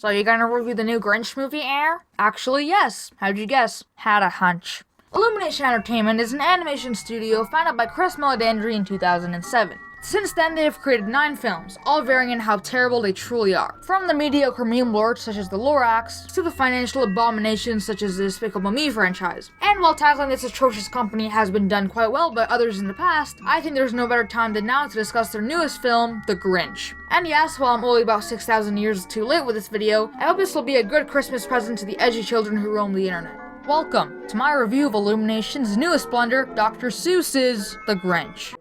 So you gonna review the new Grinch movie, Air? Actually, yes. How'd you guess? Had a hunch. Illumination Entertainment is an animation studio founded by Chris Meledandri in 2007. Since then, they have created 9 films, all varying in how terrible they truly are. From the mediocre meme lords such as the Lorax, to the financial abominations such as the Despicable Me franchise. And while tackling this atrocious company has been done quite well by others in the past, I think there's no better time than now to discuss their newest film, The Grinch. And yes, while I'm only about 6,000 years too late with this video, I hope this will be a good Christmas present to the edgy children who roam the internet. Welcome to my review of Illumination's newest blunder, Dr. Seuss's The Grinch.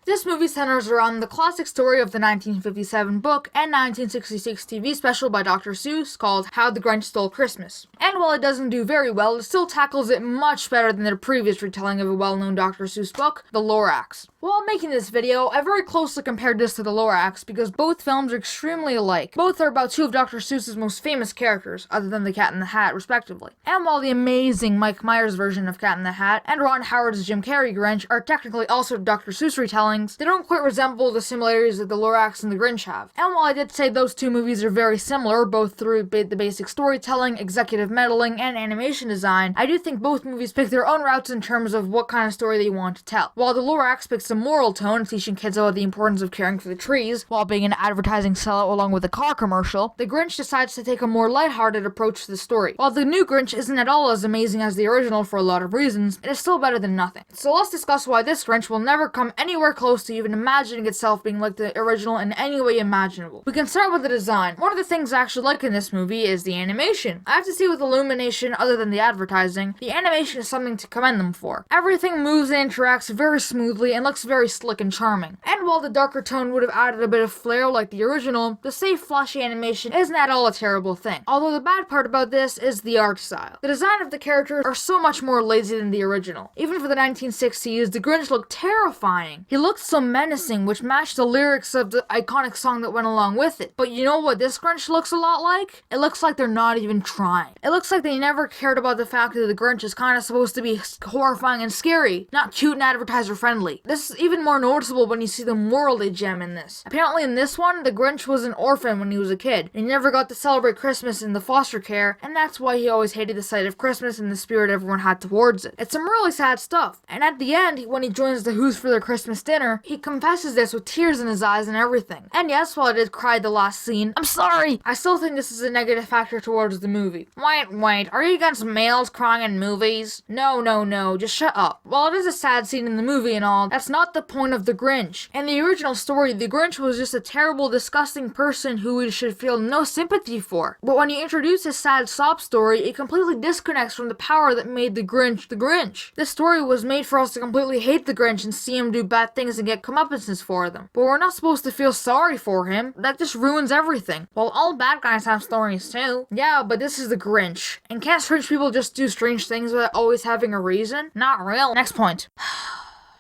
This movie centers around the classic story of the 1957 book and 1966 TV special by Dr. Seuss called How the Grinch Stole Christmas. And while it doesn't do very well, it still tackles it much better than their previous retelling of a well-known Dr. Seuss book, The Lorax. While making this video, I very closely compared this to The Lorax because both films are extremely alike. Both are about 2 of Dr. Seuss's most famous characters, other than the Cat in the Hat, respectively. And while the amazing Mike Myers version of Cat in the Hat and Ron Howard's Jim Carrey Grinch are technically also Dr. Seuss retellings, they don't quite resemble the similarities that The Lorax and The Grinch have. And while I did say those 2 movies are very similar, both through the basic storytelling, executive meddling, and animation design, I do think both movies pick their own routes in terms of what kind of story they want to tell. While The Lorax picks a moral tone, teaching kids about the importance of caring for the trees, while being an advertising sellout along with a car commercial, The Grinch decides to take a more lighthearted approach to the story. While the new Grinch isn't at all as amazing as the original for a lot of reasons, it is still better than nothing. So let's discuss why this Grinch will never come anywhere close to even imagining itself being like the original in any way imaginable. We can start with the design. One of the things I actually like in this movie is the animation. I have to say with Illumination, other than the advertising, the animation is something to commend them for. Everything moves and interacts very smoothly and looks very slick and charming. And while the darker tone would have added a bit of flair like the original, the safe flashy animation isn't at all a terrible thing. Although the bad part about this is the art style. The design of the characters are so much more lazy than the original. Even for the 1960s, the Grinch looked terrifying. He looked so menacing, which matched the lyrics of the iconic song that went along with it. But you know what this Grinch looks a lot like? It looks like they're not even trying. It looks like they never cared about the fact that the Grinch is kind of supposed to be horrifying and scary, not cute and advertiser friendly. This is even more noticeable when you see the moral they gem in this. Apparently in this one, the Grinch was an orphan when he was a kid, and he never got to celebrate Christmas in the foster care, and that's why he always hated the sight of Christmas and the spirit everyone had towards it. It's some really sad stuff. And at the end, when he joins the Who's for their Christmas dinner, he confesses this with tears in his eyes and everything. And yes, while I did cry at the last scene, I'm sorry, I still think this is a negative factor towards the movie. Wait, are you against males crying in movies? No, just shut up. While it is a sad scene in the movie and all, that's not the point of the Grinch. In the original story, the Grinch was just a terrible, disgusting person who we should feel no sympathy for. But when you introduce his sad sob story, it completely disconnects from the power that made the Grinch the Grinch. This story was made for us to completely hate the Grinch and see him do bad things and get comeuppances for them. But we're not supposed to feel sorry for him. That just ruins everything. Well, all bad guys have stories too. Yeah, but this is the Grinch. And can't strange people just do strange things without always having a reason? Not real. Next point.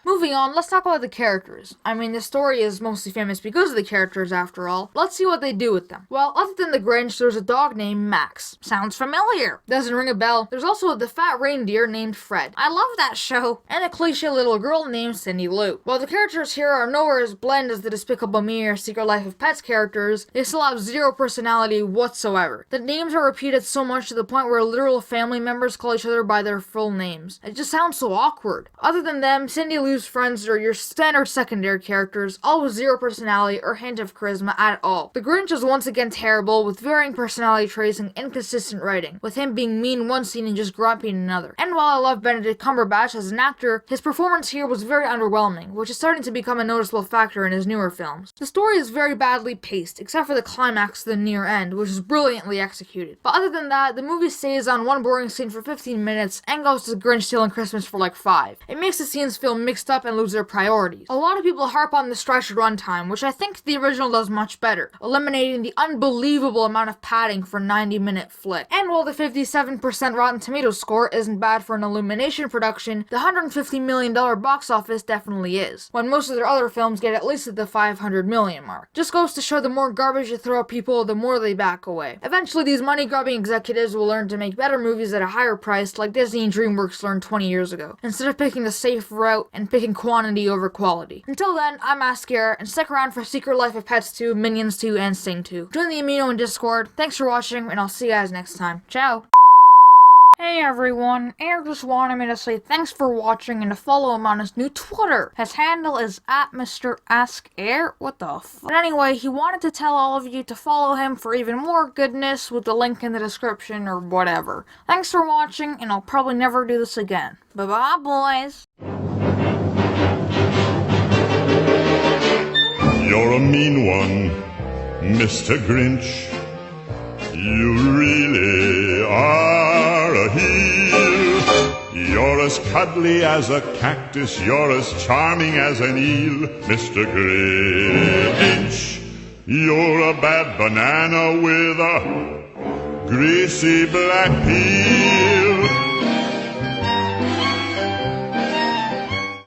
Moving on, let's talk about the characters. I mean, the story is mostly famous because of the characters after all. Let's see what they do with them. Well, other than the Grinch, there's a dog named Max. Sounds familiar. Doesn't ring a bell. There's also the fat reindeer named Fred. I love that show. And a cliche little girl named Cindy Lou. While the characters here are nowhere as bland as the Despicable Me or Secret Life of Pets characters, they still have zero personality whatsoever. The names are repeated so much to the point where literal family members call each other by their full names. It just sounds so awkward. Other than them, Cindy Lou's friends are your standard secondary characters, all with zero personality or hint of charisma at all. The Grinch is once again terrible, with varying personality traits and inconsistent writing, with him being mean one scene and just grumpy in another. And while I love Benedict Cumberbatch as an actor, his performance here was very underwhelming, which is starting to become a noticeable factor in his newer films. The story is very badly paced, except for the climax to the near end, which is brilliantly executed. But other than that, the movie stays on one boring scene for 15 minutes and goes to Grinch stealing Christmas for like 5. It makes the scenes feel mixed up and lose their priorities. A lot of people harp on the stretched runtime, which I think the original does much better, eliminating the unbelievable amount of padding for a 90-minute flick. And while the 57% Rotten Tomatoes score isn't bad for an Illumination production, the $150 million box office definitely is, when most of their other films get at least at the $500 million mark. Just goes to show the more garbage you throw at people, the more they back away. Eventually, these money-grubbing executives will learn to make better movies at a higher price, like Disney and DreamWorks learned 20 years ago, instead of picking the safe route and and picking quantity over quality. Until then, I'm A.S.K, and stick around for Secret Life of Pets 2, Minions 2, and Sing 2. Join the Amino in Discord. Thanks for watching, and I'll see you guys next time. Ciao! Hey everyone, Air just wanted me to say thanks for watching and to follow him on his new Twitter. His handle is @Mr. Ask Air. What the f? But anyway, he wanted to tell all of you to follow him for even more goodness with the link in the description or whatever. Thanks for watching, and I'll probably never do this again. Bye bye, boys. You're a mean one, Mr. Grinch. You really are a heel. You're as cuddly as a cactus, you're as charming as an eel, Mr. Grinch. You're a bad banana with a greasy black peel.